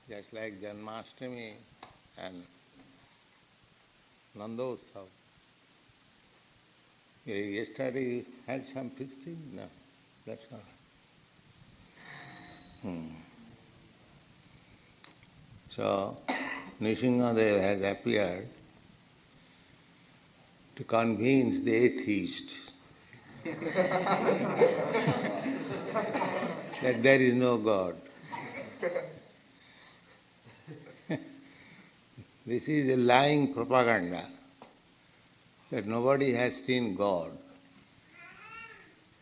just like Janmashtami and Nandotsav. Yesterday you had some feasting? No, that's all. So, Nrsimha-Deva has appeared to convince the atheist that there is no God. This is a lying propaganda that nobody has seen God.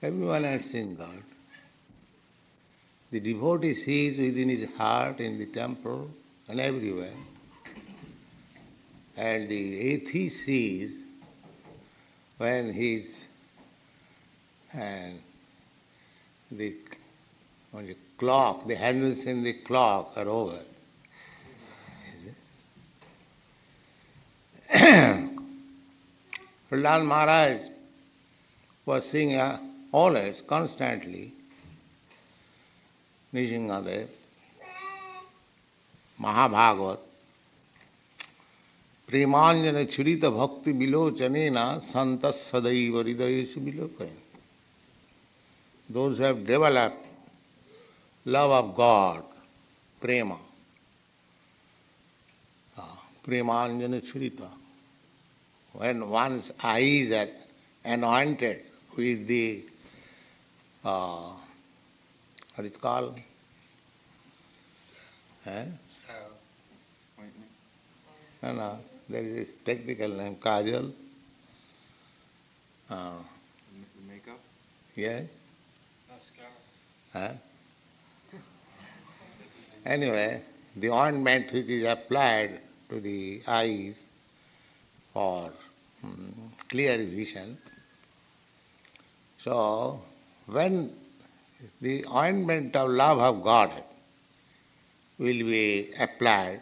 Everyone has seen God. The devotee sees within his heart, in the temple, and everywhere. And the atheist sees when his the clock, the handles in the clock are over. Prahlad Maharaj was seeing always, constantly, Nrsimha-Deva, Mahabhagavat, Premāñjana-cchurita-bhakti-vilocanena santaḥ sadaiva hṛdayeṣu vilocanena. Those who have developed love of God, prema, Premāñjana-cchurita. When one's eyes are anointed with the, what is called? No, there is a technical name, kajal. Makeup? Yeah? Mascara. Anyway, the ointment which is applied to the eyes for clear vision. So, when the ointment of love of God will be applied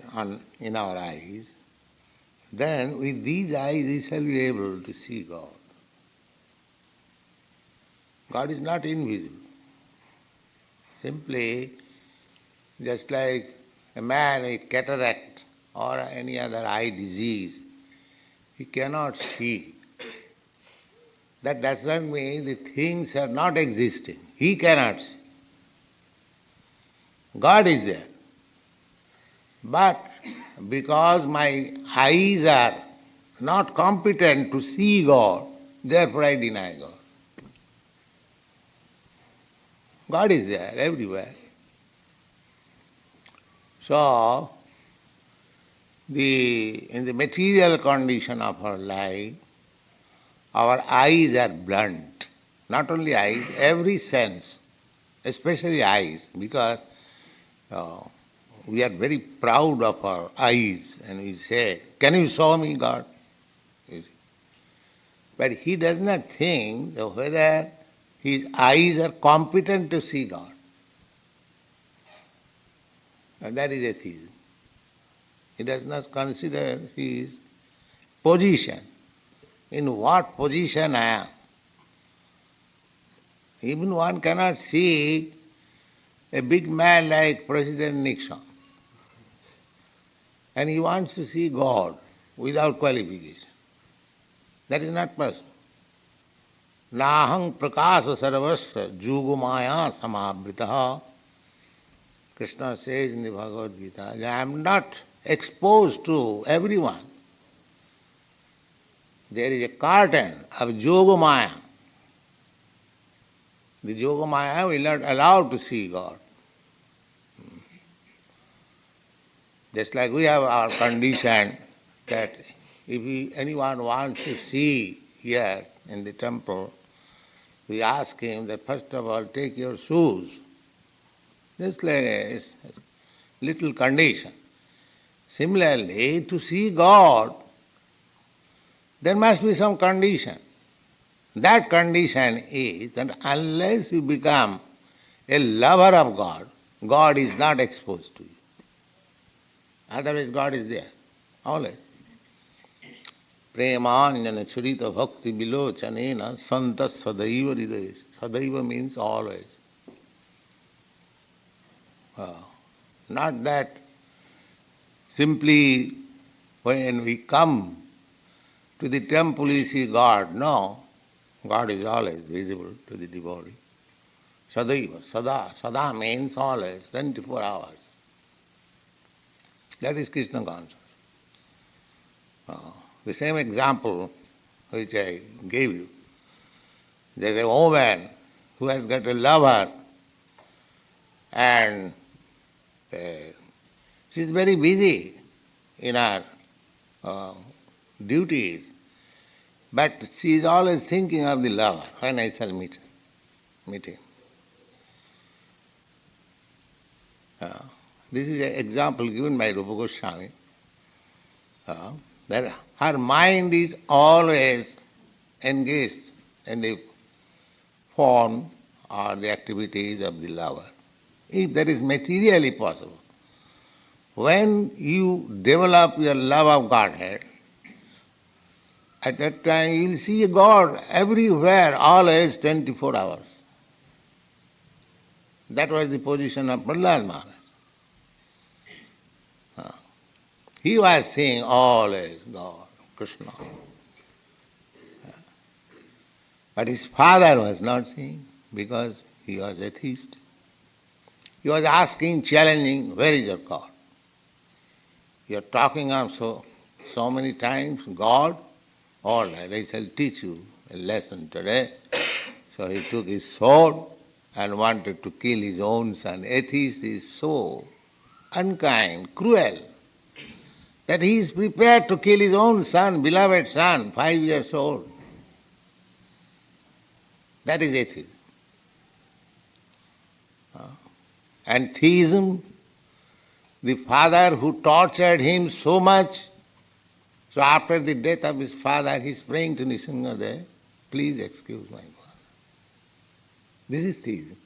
in our eyes, then with these eyes we shall be able to see God. God is not invisible. Simply, just like a man with cataract or any other eye disease, he cannot see. That does not mean the things are not existing. He cannot see. God is there. But because my eyes are not competent to see God, therefore I deny God. God is there everywhere. So, in the material condition of our life, our eyes are blunt. Not only eyes, every sense, especially eyes, because we are very proud of our eyes and we say, "Can you show me God?" You see. But he does not think whether his eyes are competent to see God. And that is atheism. He does not consider his position. In what position I am? Even one cannot see a big man like President Nixon. And he wants to see God without qualification. That is not possible. Nāhaṁ prakāśaḥ sarvasya yogamāyā-samāvṛtaḥ. Krishna says in the Bhagavad-gītā, I am not exposed to everyone. There is a curtain of yogamāyā. The yogamāyā will not allow to see God. Just like we have our condition that if anyone wants to see here in the temple, we ask him that first of all take your shoes. Just like a little condition. Similarly, to see God, there must be some condition. That condition is that unless you become a lover of God, God is not exposed to you. Otherwise God is there, always. Premāñjana-cchurita-bhakti-vilocanena santaḥ sadaiva hṛdayeṣu. Sadaiva means always. Not that simply when we come to the temple we see God. No, God is always visible to the devotee. Sadaiva, sada means always, 24 hours. That is Krishna consciousness. The same example which I gave you. There is a woman who has got a lover and she is very busy in her duties, but she is always thinking of the lover, when I shall meet him. This is an example given by Rupa Goswami, that her mind is always engaged in the form or the activities of the lover. If that is materially possible, when you develop your love of Godhead, at that time you will see a God everywhere, always 24 hours. That was the position of Prahlad Maharaj. He was seeing always God, Krishna. But his father was not seeing because he was atheist. He was asking, challenging, where is your God? You are talking of so many times, God, all right, I shall teach you a lesson today. So he took his sword and wanted to kill his own son. Atheist is so unkind, cruel, that he is prepared to kill his own son, beloved son, 5 years old. That is atheism. And theism, the father who tortured him so much, so after the death of his father, he is praying to Nrsimha, please excuse my father. This is theism.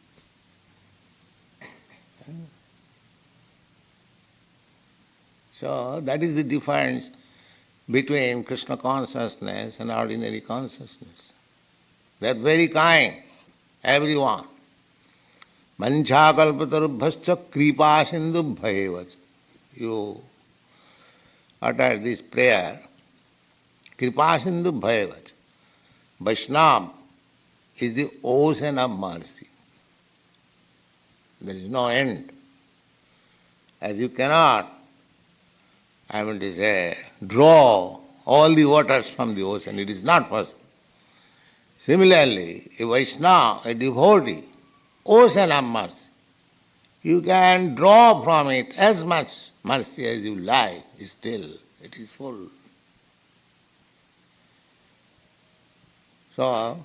So that is the difference between Krishna consciousness and ordinary consciousness. They are very kind, everyone. Manchākalpatarubhascha kripāsindubhayevach. You utter this prayer, kripāsindubhayevach. Vaishnava is the ocean of mercy. There is no end. As you cannot, draw all the waters from the ocean. It is not possible. Similarly, a Vaishnava, a devotee, ocean of mercy. You can draw from it as much mercy as you like, still it is full. So,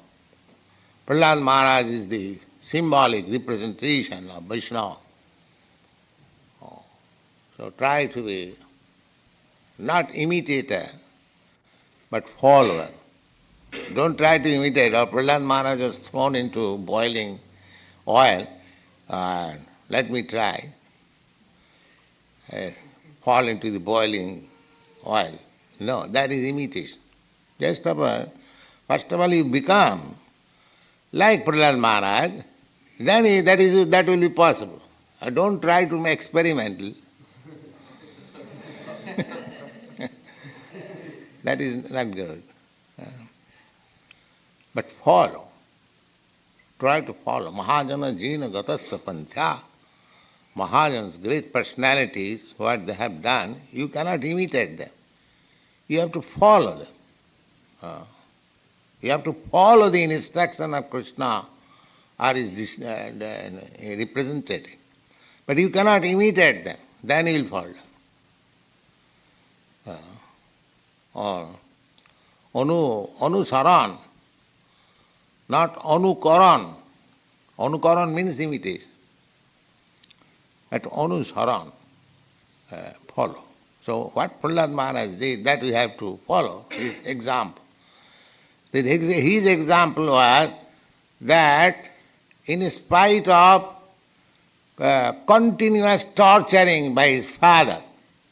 Prahlad Maharaj is the symbolic representation of Vaishnava. So try to be not imitator, but follower. Don't try to imitate. Or Prahlad Maharaj was thrown into boiling oil, and let me try. Fall into the boiling oil. No, that is imitation. First of all you become like Prahlad Maharaj, then that will be possible. Don't try to make experimental. That is not good. But follow. Try to follow. Mahajana jina gatasya panthya. Mahajans, great personalities, what they have done, you cannot imitate them. You have to follow them. You have to follow the instruction of Krishna or his representative. But you cannot imitate them. Then you will fall. Anusaran, not anukaran. Anukaran means imitation. But anusaran, follow. So what Prahlad Maharaj did, that we have to follow, his example. His example was that in spite of continuous torturing by his father,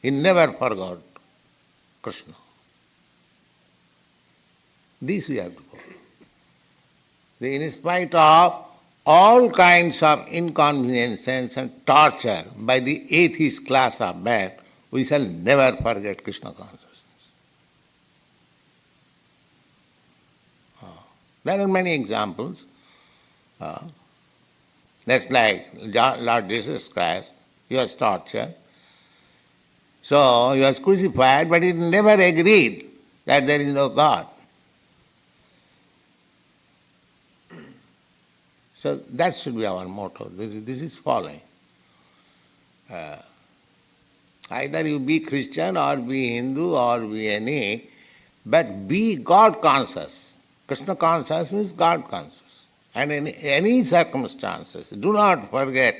he never forgot Krishna. This we have to follow. In spite of all kinds of inconveniences and torture by the atheist class of man, we shall never forget Krishna consciousness. There are many examples. That's like Lord Jesus Christ, he was tortured. So he was crucified, but he never agreed that there is no God. So that should be our motto. This is following. Either you be Christian or be Hindu or be any, but be God conscious. Krishna conscious means God conscious. And in any circumstances, do not forget.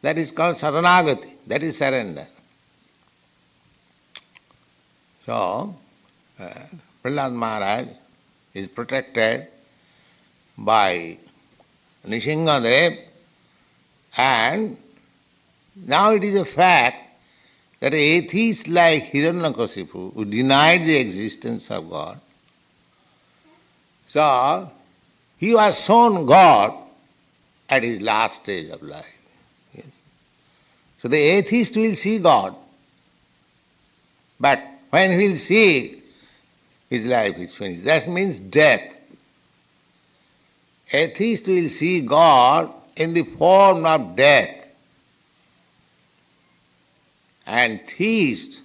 That is called saranagati, that is surrender. So, Prahlad Maharaj is protected by Nrsimha-Dev, and now it is a fact that atheists like Hiranyakasipu, who denied the existence of God, so he was shown God at his last stage of life. Yes. So the atheist will see God, but when he will see, his life is finished. That means death. Atheist will see God in the form of death. And theist,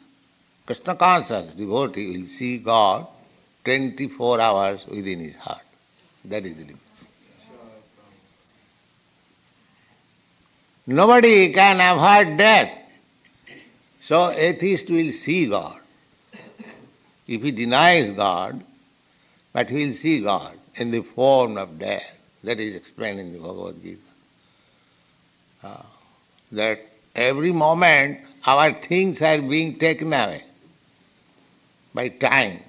Krishna conscious devotee will see God 24 hours within his heart. That is the difference. Nobody can avoid death. So atheist will see God. If he denies God, but he will see God in the form of death. That is explained in the Bhagavad-gītā. That every moment our things are being taken away by time.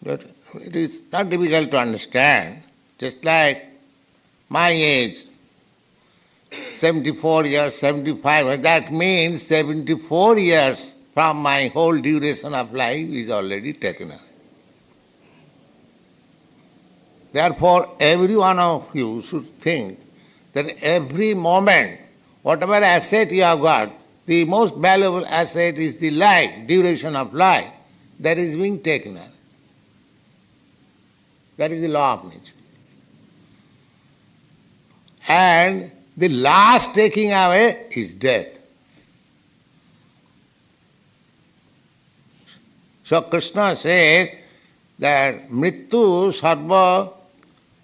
But it is not difficult to understand. Just like my age, 74 years, 75, that means 74 years from my whole duration of life is already taken away. Therefore, every one of you should think that every moment, whatever asset you have got, the most valuable asset is the life, duration of life, that is being taken away. That is the law of nature. And the last taking away is death. So Krishna says that mrityu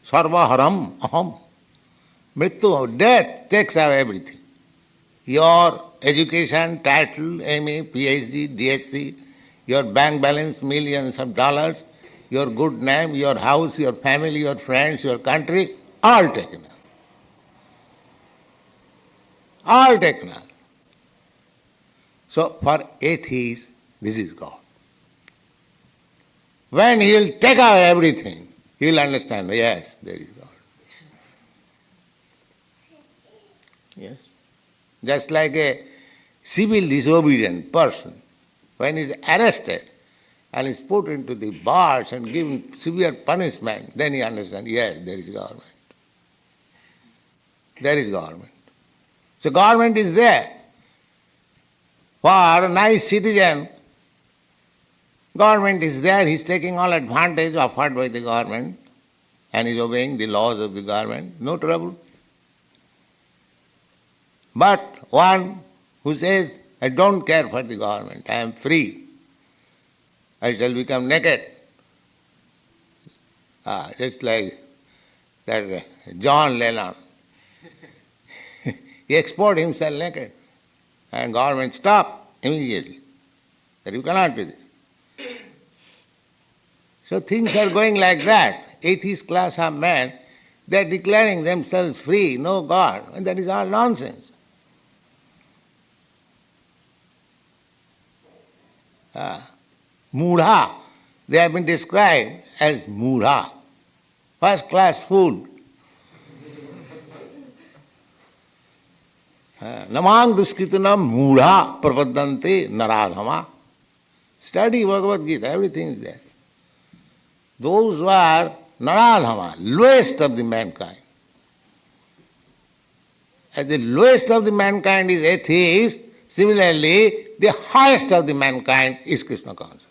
sarvaharam aham. Mrityu, death takes away everything. Your education, title, MA, PhD, DSc, your bank balance, millions of dollars, your good name, your house, your family, your friends, your country, all taken away. All taken away. So for atheists, this is God. When he will take away everything, he will understand, yes, there is God. Yes. Just like a civil disobedient person, when he is arrested and is put into the bars and given severe punishment, then he understands, yes, there is government. There is government. So government is there. For a nice citizen, government is there, he is taking all advantage offered by the government and is obeying the laws of the government, no trouble. But one who says, I don't care for the government, I am free, I shall become naked. Just like that John Lennon. He exported himself naked. And government stopped immediately. That you cannot do this. So things are going like that. Atheist class of men, they are declaring themselves free, no God. And that is all nonsense. Mudha, they have been described as mudha, first class fool. Namāṁ duskritanam mudha prapadante naradhama. Study Bhagavad-gītā, everything is there. Those who are naradhama, lowest of the mankind. As the lowest of the mankind is atheist, similarly, the highest of the mankind is Krishna conscious.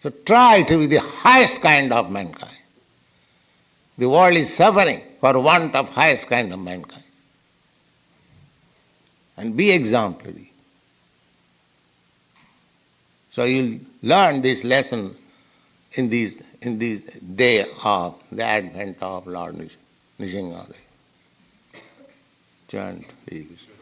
So try to be the highest kind of mankind. The world is suffering for want of highest kind of mankind. And be exemplary. So you'll learn this lesson in this day of the advent of Lord Nrsimha. Chant Hare Krishna.